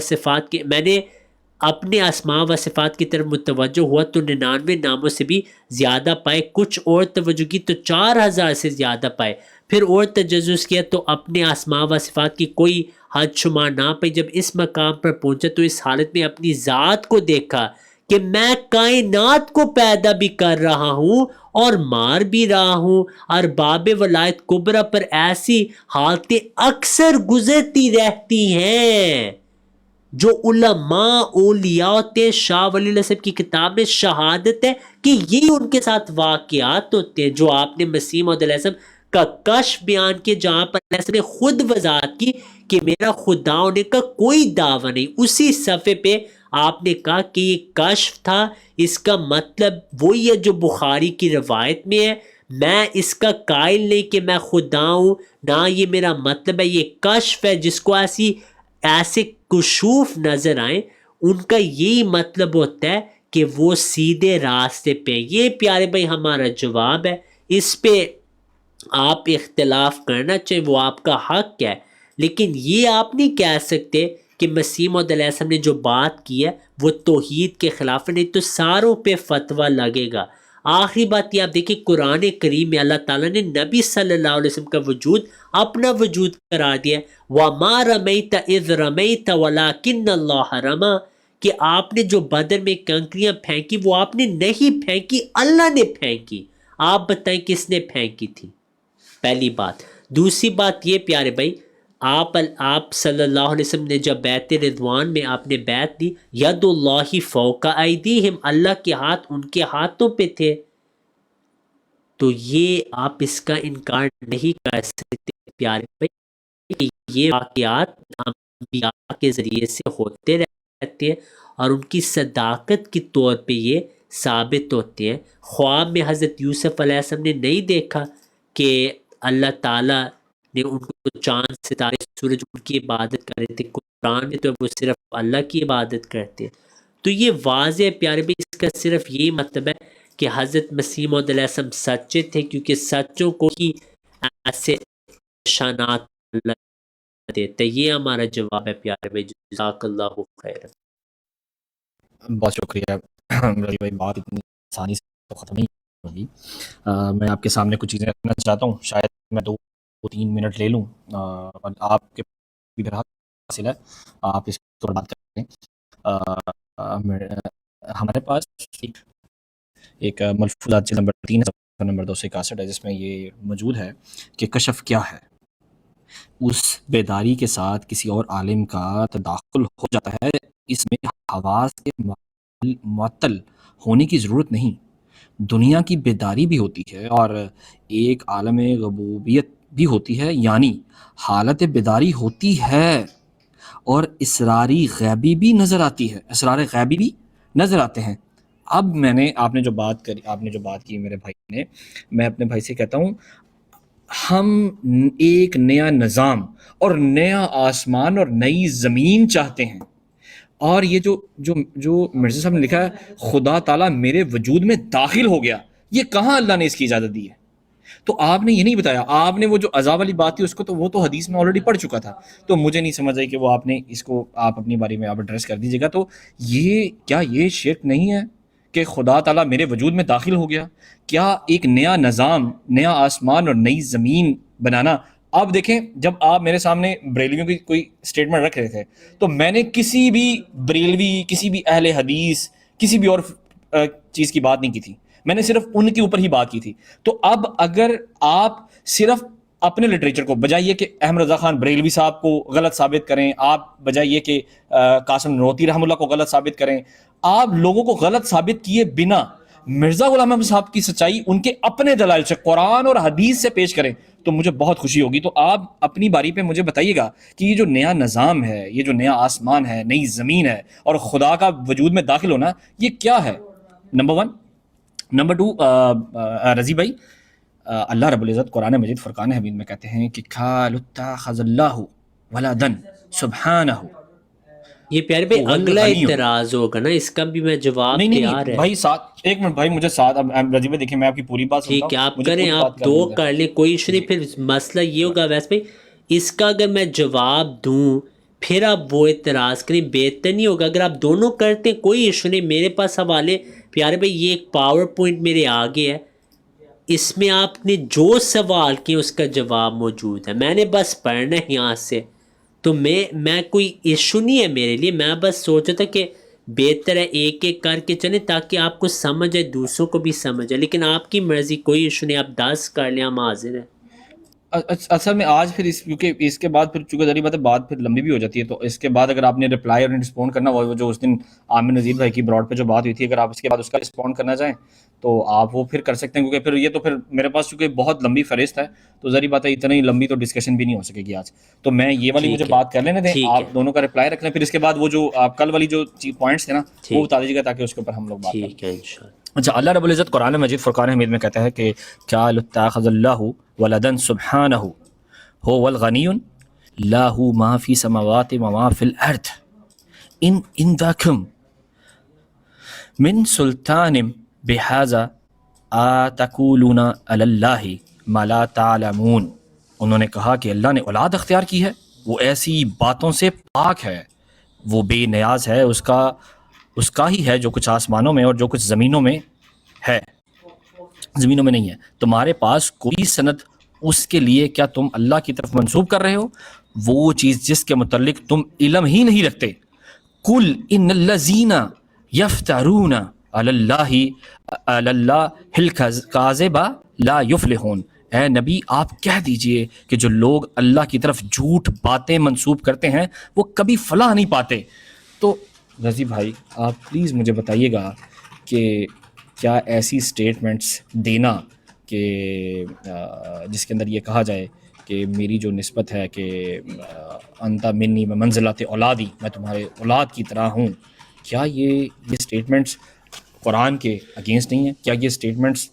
صفات کی طرف متوجہ ہوا تو 99 ناموں سے بھی زیادہ پائے، کچھ اور توجہ کی تو 4000 سے زیادہ پائے، پھر اور تجسس کیا تو اپنے اسماء و صفات کی کوئی حد شمار نہ پائی. جب اس مقام پر پہنچا تو اس حالت میں اپنی ذات کو دیکھا کہ میں کائنات کو پیدا بھی کر رہا ہوں اور مار بھی رہا ہوں. اور باب ولایت کبریٰ پر ایسی حالتیں اکثر گزرتی رہتی ہیں جو علماء اولیاء ہوتے ہیں. شاہ ولی اللہ صاحب کی کتاب میں شہادت ہے کہ یہ ان کے ساتھ واقعات ہوتے ہیں جو آپ نے مسیح موعود علیہ السلام کا کشف بیان کیا، جہاں پر علیہ السلام نے خود وضاحت کی کہ میرا خدا ہونے کا کوئی دعویٰ نہیں. اسی صفحے پہ آپ نے کہا کہ یہ کشف تھا، اس کا مطلب وہی ہے جو بخاری کی روایت میں ہے، میں اس کا قائل نہیں کہ میں خدا ہوں، نہ یہ میرا مطلب ہے، یہ کشف ہے. جس کو ایسے کشوف نظر آئیں ان کا یہی مطلب ہوتا ہے کہ وہ سیدھے راستے پہ. یہ پیارے بھائی ہمارا جواب ہے. اس پہ آپ اختلاف کرنا چاہیے، وہ آپ کا حق ہے، لیکن یہ آپ نہیں کہہ سکتے کہ مسیح موعود علیہ السلام نے جو بات کی ہے وہ توحید کے خلاف ہے، نہیں تو ساروں پہ فتویٰ لگے گا. آخری بات یہ آپ دیکھیں قرآن کریم میں اللہ تعالیٰ نے نبی صلی اللہ علیہ وسلم کا وجود اپنا وجود قرار دیا ہے. وَمَا رَمَيْتَ إِذْ رَمَيْتَ وَلَكِنَّ اللَّهَ رَمَى، کہ آپ نے جو بدر میں کنکریاں پھینکی وہ آپ نے نہیں پھینکی، اللہ نے پھینکی. آپ بتائیں کس نے پھینکی تھی؟ پہلی بات. دوسری بات یہ پیارے بھائی، آپ صلی اللہ علیہ وسلم نے جب بیعت رضوان میں آپ نے بیعت دی، ید اللہ فوق ایدیہم، اللہ کے ہاتھ ان کے ہاتھوں پہ تھے. تو یہ آپ اس کا انکار نہیں کر سکتے پیارے بھائی کہ یہ واقعات انبیاء کے ذریعے سے ہوتے رہتے ہیں اور ان کی صداقت کے طور پہ یہ ثابت ہوتے ہیں. خواب میں حضرت یوسف علیہ السلام نے نہیں دیکھا کہ اللہ تعالیٰ نے ان کو چاند ستارے سورج ان کی عبادت کر رہے تھے. قرآن میں تو وہ صرف اللہ کی عبادت کرتے ہیں. تو یہ واضح ہے پیارے بھائی، اس کا صرف یہی مطلب ہے کہ حضرت مسیح موعود علیہ السلام سچے تھے، کیونکہ سچوں کو ہی ایسے نشانات اللہ دیتے. یہ ہمارا جواب ہے پیارے بھائی. جزاک اللہ خیر. بہت شکریہ رضی بھائی، بات اتنی آسانی سے تو ختم نہیں ہوگی. میں آپ کے سامنے کچھ چیزیں رکھنا چاہتا ہوں، شاید میں 2-3 منٹ لے لوں اور آپ کے بھی میرا حاصل ہے، آپ اس پر بات کریں. ہمارے پاس ایک ملفوظات نمبر 3 نمبر 261 ہے، جس میں یہ موجود ہے کہ کشف کیا ہے. اس بیداری کے ساتھ کسی اور عالم کا تداخل ہو جاتا ہے، اس میں حواس کے معطل ہونے کی ضرورت نہیں. دنیا کی بیداری بھی ہوتی ہے اور ایک عالم غیبوبیت بھی ہوتی ہے، یعنی حالت بیداری ہوتی ہے اور اسراری غیبی بھی نظر آتی ہے، اسرار غیبی بھی نظر آتے ہیں. اب آپ نے جو بات کی میرے بھائی نے، میں اپنے بھائی سے کہتا ہوں ہم ایک نیا نظام اور نیا آسمان اور نئی زمین چاہتے ہیں، اور یہ جو مرزا صاحب نے لکھا ہے خدا تعالیٰ میرے وجود میں داخل ہو گیا، یہ کہاں اللہ نے اس کی اجازت دی ہے؟ تو آپ نے یہ نہیں بتایا، آپ نے وہ جو عذاب والی بات تھی اس کو تو وہ تو حدیث میں آلریڈی پڑھ چکا تھا، تو مجھے نہیں سمجھ آئی کہ وہ آپ نے اس کو آپ اپنی باری میں آپ ایڈریس کر دیجیے گا۔ تو یہ شرک نہیں ہے کہ خدا تعالیٰ میرے وجود میں داخل ہو گیا؟ کیا ایک نیا نظام، نیا آسمان اور نئی زمین بنانا؟ آپ دیکھیں جب آپ میرے سامنے بریلویوں کی کوئی اسٹیٹمنٹ رکھ رہے تھے تو میں نے کسی بھی بریلوی، کسی بھی اہل حدیث، کسی بھی اور چیز کی بات نہیں کی تھی، میں نے صرف ان کے اوپر ہی بات کی تھی۔ تو اب اگر آپ صرف اپنے لٹریچر کو بجائے یہ کہ احمد رضا خان بریلوی صاحب کو غلط ثابت کریں، آپ بجائے یہ کہ قاسم نوروتی رحمہ اللہ کو غلط ثابت کریں، آپ لوگوں کو غلط ثابت کیے بنا مرزا غلام احمد صاحب کی سچائی ان کے اپنے دلائل سے قرآن اور حدیث سے پیش کریں تو مجھے بہت خوشی ہوگی۔ تو آپ اپنی باری پہ مجھے بتائیے گا کہ یہ جو نیا نظام ہے، یہ جو نیا آسمان ہے، نئی زمین ہے اور خدا کا وجود میں داخل ہونا، یہ کیا ہے؟ نمبر 1۔ نمبر 2، رضی بھائی، اللہ رب العزت قرآن مجید فرقان حمید میں کہتے ہیں کہ قالوا اتخذ اللہ ولدا سبحانہ۔ یہ پیارے بھائی اگلا اعتراض ہوگا نا، اس کا بھی میں جواب تیار ہے۔ بھائی ساتھ ایک منٹ بھائی، مجھے ساتھ اب رضی بھائی دیکھیں میں آپ کی پوری بات سنتا ہوں، ٹھیک ہے آپ کریں، آپ دو کر لیں، کوئی ایشو نہیں۔ پھر مسئلہ یہ ہوگا ویسے بھائی اس کا اگر میں جواب دوں پھر آپ وہ اعتراض کریں، بہتر نہیں ہوگا؟ اگر آپ دونوں کرتے ہیں کوئی ایشو نہیں، میرے پاس حوالے پیارے بھائی یہ ایک پاور پوائنٹ میرے آگے ہے، اس میں آپ نے جو سوال کیے اس کا جواب موجود ہے، میں نے بس پڑھنا ہے یہاں سے، تو میں کوئی ایشو نہیں ہے میرے لیے، میں بس سوچا تھا کہ بہتر ہے ایک ایک کر کے چلیں تاکہ آپ کو سمجھ آئے، دوسروں کو بھی سمجھ آئے، لیکن آپ کی مرضی، کوئی ایشو نہیں، آپ 10 کر لیں، ہم حاضر ہیں۔ اصل میں آج پھر کیونکہ اس کے بعد پھر چونکہ ذریعہ بات ہے بات پھر لمبی بھی ہو جاتی ہے، تو اس کے بعد اگر آپ نے رپلائی اور رسپونڈ کرنا، وہ جو اس دن عامر نذیر بھائی کی براڈ پہ جو بات ہوئی تھی، اگر آپ اس کے بعد اس کا رسپونڈ کرنا چاہیں تو آپ وہ پھر کر سکتے ہیں، کیونکہ پھر یہ تو پھر میرے پاس چونکہ بہت لمبی فہرست ہے تو ذریعہ بات ہے اتنا ہی لمبی تو ڈسکشن بھی نہیں ہو سکے گی آج، تو میں یہ والی مجھے بات کر لینے دیں، آپ دونوں کا رپلائی رکھ لیں، پھر اس کے بعد وہ جو آپ کل والی جو پوائنٹس تھے نا وہ بتا دیجیے گا تاکہ اس کے اوپر ہم لوگ بات کریں۔ اچھا، اللہ رب العزت قرآن مجید فرقان حمید میں کہتا ہے کہ کیا اتخذ اللہ ولدا سبحانہ هو الغنی له ما فی السماوات وما فی الارض ان عندکم من سلطان بہذا اتقولون علی اللہ ما لا تعلمون۔ انہوں نے کہا کہ اللہ نے اولاد اختیار کی ہے، وہ ایسی باتوں سے پاک ہے، وہ بے نیاز ہے، اس کا ہی ہے جو کچھ آسمانوں میں اور جو کچھ زمینوں میں ہے، زمینوں میں نہیں ہے، تمہارے پاس کوئی سند اس کے لیے کیا تم اللہ کی طرف منسوب کر رہے ہو وہ چیز جس کے متعلق تم علم ہی نہیں رکھتے؟ قل ان الذین یفترون علی اللہ الکذب لا یفلحون۔ اے نبی آپ کہہ دیجئے کہ جو لوگ اللہ کی طرف جھوٹ باتیں منسوب کرتے ہیں وہ کبھی فلاح نہیں پاتے۔ تو رضی بھائی آپ پلیز مجھے بتائیے گا کہ کیا ایسی اسٹیٹمنٹس دینا کہ جس کے اندر یہ کہا جائے کہ میری جو نسبت ہے کہ انت منی بمنزلۃ اولادی، میں تمہارے اولاد کی طرح ہوں، کیا یہ اسٹیٹمنٹس قرآن کے اگینسٹ نہیں ہیں؟ کیا یہ اسٹیٹمنٹس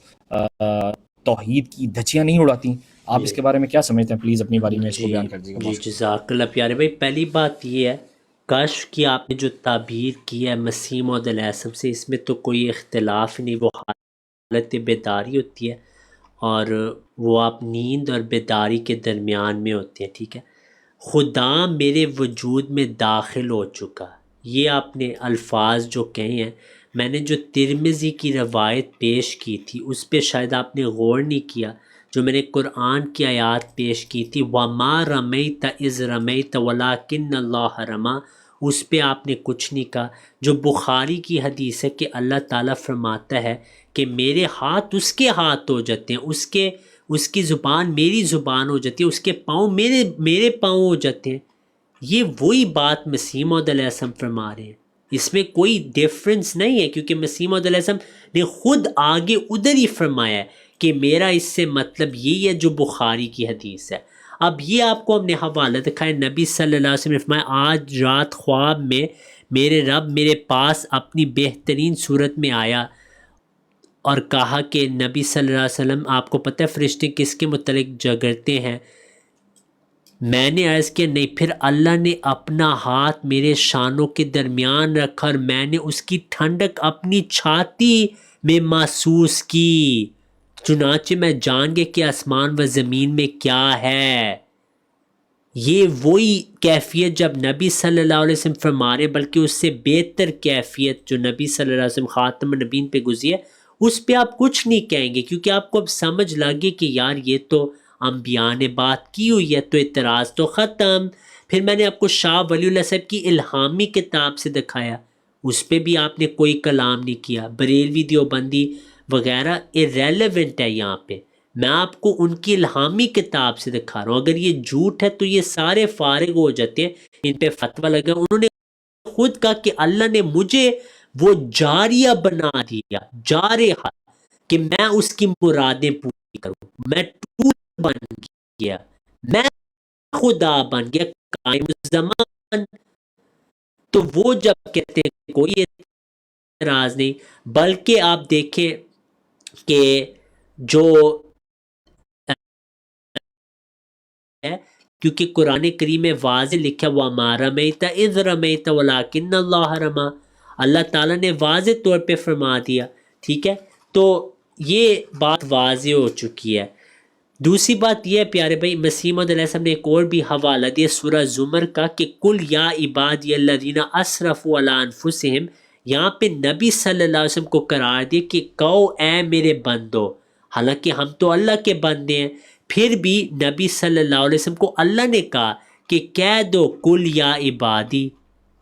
توحید کی دھچیاں نہیں اڑاتی؟ آپ اس کے بارے میں کیا سمجھتے ہیں؟ پلیز اپنی باری میں اس کو بیان کر دیجیے گا۔ جی جزاک اللہ پیارے بھائی، پہلی بات یہ ہے کشف کی آپ نے جو تعبیر کی ہے مسیح موعود علیہ السلام سے، اس میں تو کوئی اختلاف نہیں، وہ حالت بیداری ہوتی ہے اور وہ آپ نیند اور بیداری کے درمیان میں ہوتے ہیں، ٹھیک ہے۔ خدا میرے وجود میں داخل ہو چکا، یہ آپ نے الفاظ جو کہے ہیں، میں نے جو ترمذی کی روایت پیش کی تھی اس پہ شاید آپ نے غور نہیں کیا، جو میں نے قرآن کی آیات پیش کی تھی وَمَا رَمَيْتَ إِذْ رَمَيْتَ وَلَكِنَّ اللَّهَ رَمَى، اس پہ آپ نے کچھ نہیں کہا۔ جو بخاری کی حدیث ہے کہ اللہ تعالیٰ فرماتا ہے کہ میرے ہاتھ اس کے ہاتھ ہو جاتے ہیں، اس کی زبان میری زبان ہو جاتی ہے، اس کے پاؤں میرے پاؤں ہو جاتے ہیں، یہ وہی بات مسیح موعود علیہ السلام فرما رہے ہیں، اس میں کوئی ڈیفرنس نہیں ہے، کیونکہ مسیح موعود علیہ السلام نے خود آگے ادھر ہی فرمایا ہے کہ میرا اس سے مطلب یہی ہے جو بخاری کی حدیث ہے۔ اب یہ آپ کو ہم نے حوالہ دکھایا، نبی صلی اللہ علیہ وسلم نے فرمایا آج رات خواب میں میرے رب میرے پاس اپنی بہترین صورت میں آیا اور کہا کہ نبی صلی اللہ علیہ وسلم آپ کو پتہ ہے فرشتے کس کے متعلق جھگڑتے ہیں؟ میں نے عرض کیا نہیں، پھر اللہ نے اپنا ہاتھ میرے شانوں کے درمیان رکھا اور میں نے اس کی ٹھنڈک اپنی چھاتی میں محسوس کی، چنانچہ میں جان گیا کہ آسمان و زمین میں کیا ہے۔ یہ وہی کیفیت جب نبی صلی اللہ علیہ وسلم فرما رہے، بلکہ اس سے بہتر کیفیت جو نبی صلی اللہ علیہ وسلم خاتم النبیین پہ گزری ہے، اس پہ آپ کچھ نہیں کہیں گے، کیونکہ آپ کو اب سمجھ لگے کہ یار یہ تو انبیاء نے بات کی ہوئی ہے، تو اعتراض تو ختم۔ پھر میں نے آپ کو شاہ ولی اللہ صاحب کی الہامی کتاب سے دکھایا، اس پہ بھی آپ نے کوئی کلام نہیں کیا۔ بریلوی دیوبندی وغیرہ irrelevant ہے یہاں پہ، میں آپ کو ان کی الہامی کتاب سے دکھا رہا ہوں۔ اگر یہ جھوٹ ہے تو یہ سارے فارغ ہو جاتے ہیں، ان پہ فتویٰ لگا۔ انہوں نے خود کہا کہ اللہ نے مجھے وہ جاریہ بنا دیا، جارحہ، کہ میں اس کی مرادیں پوری کروں، میں ٹول بن گیا، میں خدا بن گیا، قائم الزمان۔ تو وہ جب کہتے ہیں کوئی اعتراض نہیں، بلکہ آپ دیکھیں کہ جو ہے، کیونکہ قرآن کریم میں واضح لکھا وَمَا رَمَيْتَ إِذْ رَمَيْتَ وَلَٰكِنَّ اللَّهَ رَمَىٰ، اللہ تعالیٰ نے واضح طور پہ فرما دیا، ٹھیک ہے؟ تو یہ بات واضح ہو چکی ہے۔ دوسری بات یہ ہے پیارے بھائی، مسیح موعود علیہ السلام نے ایک اور بھی حوالہ دیا سورہ زمر کا کہ کل یا عبادی الذین اسرفوا علی انفسہم، یہاں پہ نبی صلی اللہ علیہ وسلم کو قرار دیا کہ کہو اے میرے بندو، حالانکہ ہم تو اللہ کے بندے ہیں، پھر بھی نبی صلی اللہ علیہ وسلم کو اللہ نے کہا کہ کہہ دو کل یا عبادی،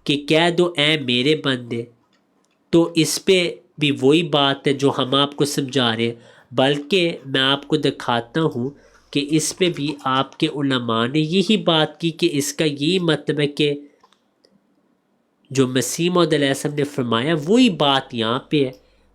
کہ کہہ دو اے میرے بندے۔ تو اس پہ بھی وہی بات ہے جو ہم آپ کو سمجھا رہے ہیں، بلکہ میں آپ کو دکھاتا ہوں کہ اس پہ بھی آپ کے علماء نے یہی بات کی کہ اس کا یہی مطلب ہے کہ جو مسیح موعود علیہ السلام نے فرمایا وہی بات یہاں پہ ہے،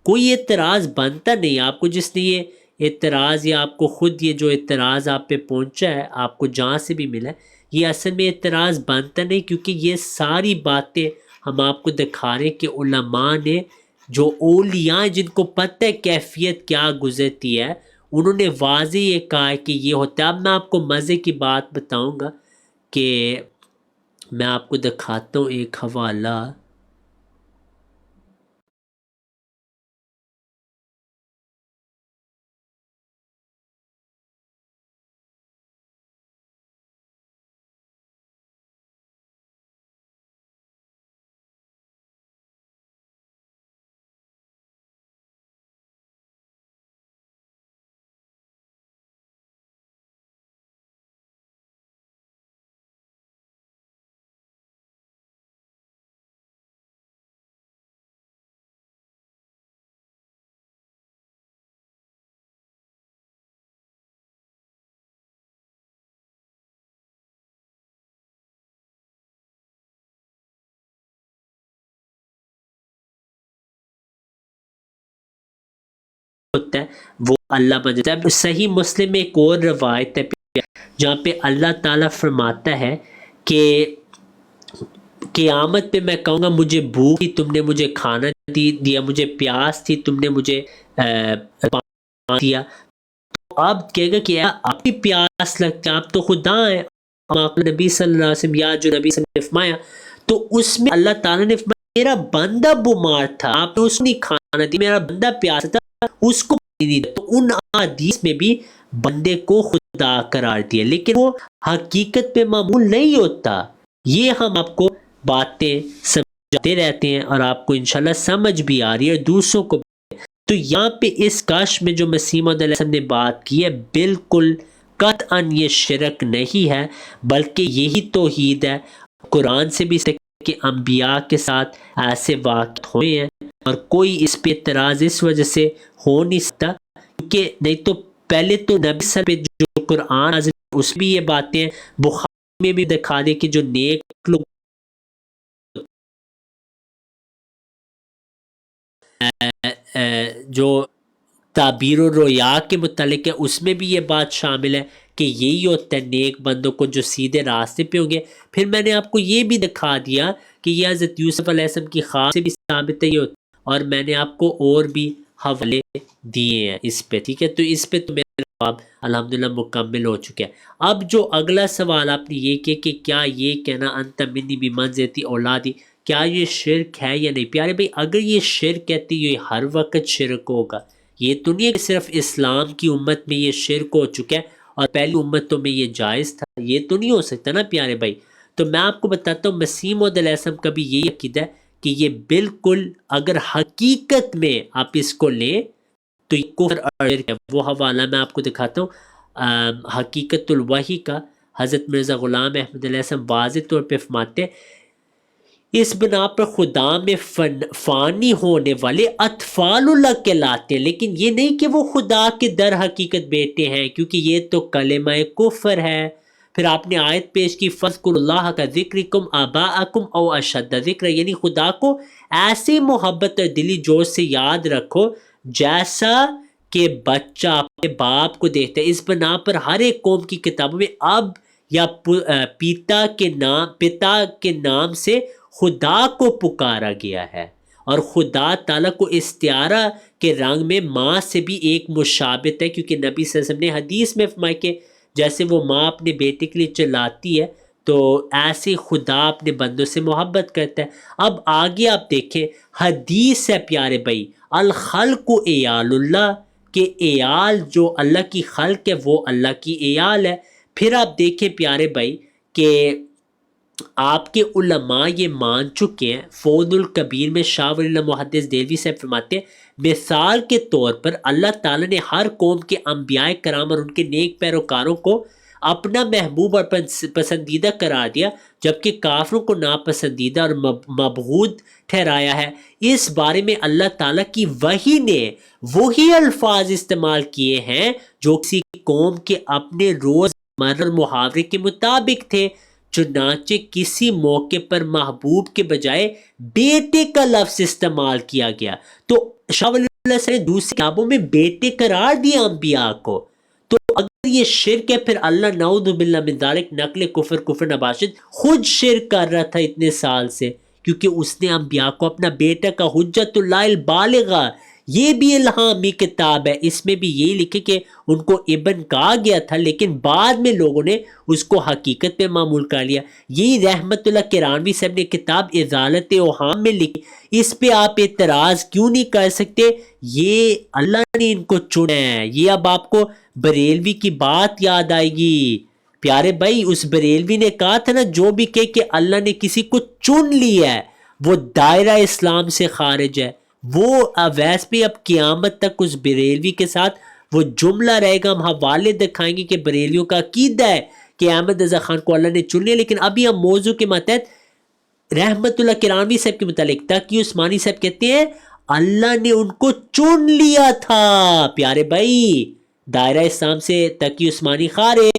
کوئی اعتراض بنتا نہیں۔ آپ کو جس نے یہ اعتراض یا آپ کو خود یہ جو اعتراض آپ پہ پہنچا ہے، آپ کو جہاں سے بھی ملا ہے، یہ اصل میں اعتراض بنتا نہیں، کیونکہ یہ ساری باتیں ہم آپ کو دکھا رہے ہیں کہ علماء نے، جو اولیاء جن کو پتہ ہے کیفیت کیا گزرتی ہے، انہوں نے واضح یہ کہا ہے کہ یہ ہوتا ہے۔ اب میں آپ کو مزے کی بات بتاؤں گا کہ میں آپ کو دکھاتا ہوں ایک حوالہ، ہوتا ہے وہ اللہ بن جاتا ہے۔ صحیح مسلم میں ایک اور روایت ہے جہاں پہ اللہ تعالیٰ فرماتا ہے کہ قیامت پہ میں کہوں گا مجھے بھوک تھی تم نے مجھے کھانا دیا، مجھے پیاس تھی تم نے مجھے پانی دیا۔ تو اب کہے گا کہ آپ کی پیاس لگتا ہے، آپ تو خدا ہیں، آپ نبی صلی اللہ علیہ وسلم یا جو نبی صلی اللہ علیہ وسلم نے فرمایا، تو اس میں اللہ تعالیٰ نے فرمایا میرا بندہ بیمار تھا، آپ نے اس کو نہیں کھانا دیا، میرا بندہ پیاس تھا اس کو نہیں دیا۔ تو ان حدیث میں بھی بندے کو خدا قرار دیا، لیکن وہ حقیقت پہ معمول نہیں ہوتا۔ یہ ہم آپ کو باتیں سمجھاتے رہتے ہیں اور آپ کو انشاءاللہ سمجھ بھی آ رہی ہے اور دوسروں کو بھی۔ تو یہاں پہ اس کاش میں جو مسیح موعود علیہ السلام نے بات کی ہے بالکل قطعاً یہ شرک نہیں ہے، بلکہ یہی توحید ہے۔ قرآن سے بھی کہ انبیاء کے ساتھ ایسے واقع ہوئے ہیں اور کوئی اس پہ اعتراض اس وجہ سے ہو نہیں سکتا، کیونکہ نہیں تو پہلے تو نبی صلی اللہ علیہ وسلم پہ جو قرآن نازل اس بھی یہ باتیں بخاری میں بھی دکھا دے کہ جو نیک لوگ جو تعبیر و رویا کے متعلق ہے اس میں بھی یہ بات شامل ہے کہ یہی ہوتا ہے نیک بندوں کو جو سیدھے راستے پہ ہوں گے۔ پھر میں نے آپ کو یہ بھی دکھا دیا کہ یہ حضرت یوسف علیہ السلام کی خواب سے بھی ثابت ہے یہ ہوتا ہے، اور میں نے آپ کو اور بھی حوالے دیے ہیں اس پہ، ٹھیک ہے. تو اس پہ تو میرا جواب الحمدللہ مکمل ہو چکا ہے. اب جو اگلا سوال آپ نے یہ کیا کہ کیا یہ کہنا انت منی بمنزلۃ اولادی، کیا یہ شرک ہے یا نہیں؟ پیارے بھائی اگر یہ شرک ہے تو یہ ہر وقت شرک ہوگا. یہ تو نہیں ہے کہ صرف اسلام کی امت میں یہ شرک ہو چکا ہے اور پہلی امتوں میں یہ جائز تھا، یہ تو نہیں ہو سکتا نا پیارے بھائی. تو میں آپ کو بتاتا ہوں مسیح موعود علیہ السلام کا بھی یہی عقیدہ ہے کہ یہ بالکل اگر حقیقت میں آپ اس کو لیں تو یہ کفر اور شرک ہے. وہ حوالہ میں آپ کو دکھاتا ہوں حقیقت الوحی کا. حضرت مرزا غلام احمد علیہ السلام واضح طور پہ فرماتے ہیں اس بنا پر خدا میں فانی ہونے والے اطفال اللہ کہلاتے ہیں، لیکن یہ نہیں کہ وہ خدا کے در حقیقت بیٹے ہیں، کیونکہ یہ تو کلمہ کفر ہے. پھر آپ نے آیت پیش کی فذکروا اللہ کا ذکرکم آباءکم او اشد ذکر، یعنی خدا کو ایسے محبت اور دلی جوش سے یاد رکھو جیسا کہ بچہ اپنے باپ کو دیکھتا ہے. اس بنا پر ہر ایک قوم کی کتابوں میں اب یا پتا کے نام سے خدا کو پکارا گیا ہے، اور خدا تعالیٰ کو استعارہ کے رنگ میں ماں سے بھی ایک مشابہت ہے، کیونکہ نبی صلی اللہ علیہ وسلم نے حدیث میں فرمایا کہ جیسے وہ ماں اپنے بیٹے کے لیے چلاتی ہے تو ایسے خدا اپنے بندوں سے محبت کرتا ہے. اب آگے آپ دیکھیں حدیث ہے پیارے بھائی الخلق عیال اللہ، کہ عیال جو اللہ کی خلق ہے وہ اللہ کی عیال ہے. پھر آپ دیکھیں پیارے بھائی کہ آپ کے علماء یہ مان چکے ہیں. فوز الکبیر میں شاہ ولی اللہ محدث دہلوی سے فرماتے ہیں مثال کے طور پر اللہ تعالیٰ نے ہر قوم کے انبیاء کرام اور ان کے نیک پیروکاروں کو اپنا محبوب اور پسندیدہ قرار دیا، جبکہ کافروں کو ناپسندیدہ اور مبغوض ٹھہرایا ہے. اس بارے میں اللہ تعالیٰ کی وحی نے وہی الفاظ استعمال کیے ہیں جو کسی قوم کے اپنے روزمرہ محاورے کے مطابق تھے. چنانچہ کسی موقع پر محبوب کے بجائے بیٹے کا لفظ استعمال کیا گیا، تو شاہ ولی اللہ نے دوسری کتابوں میں بیٹے قرار دیا انبیاء کو. تو اگر یہ شرک ہے پھر اللہ نعوذ باللہ من ذالک نقل کفر نباشد خود شرک کر رہا تھا اتنے سال سے، کیونکہ اس نے انبیاء کو اپنا بیٹا کا حجت اللہ البالغہ، یہ بھی الہامی کتاب ہے، اس میں بھی یہی لکھے کہ ان کو ابن کہا گیا تھا، لیکن بعد میں لوگوں نے اس کو حقیقت پہ معمول کر لیا. یہی رحمت اللہ کرانوی صاحب نے کتاب ازالت اوہام میں لکھی. اس پہ آپ اعتراض کیوں نہیں کر سکتے؟ یہ اللہ نے ان کو چنا ہے. یہ اب آپ کو بریلوی کی بات یاد آئے گی پیارے بھائی. اس بریلوی نے کہا تھا نا جو بھی کہ اللہ نے کسی کو چن لیا ہے وہ دائرہ اسلام سے خارج ہے. وہ ویسے بھی اب قیامت تک اس بریلوی کے ساتھ وہ جملہ رہے گا. ہم حوالے دکھائیں گے کہ بریلیوں کا عقیدہ ہے کہ احمد رضا خان کو اللہ نے چن لیا. لیکن ابھی ہم موضوع کے ماتحت رحمت اللہ کرانوی صاحب کے متعلق تقی عثمانی صاحب کہتے ہیں اللہ نے ان کو چن لیا تھا. پیارے بھائی دائرہ اسلام سے تقی عثمانی خارج.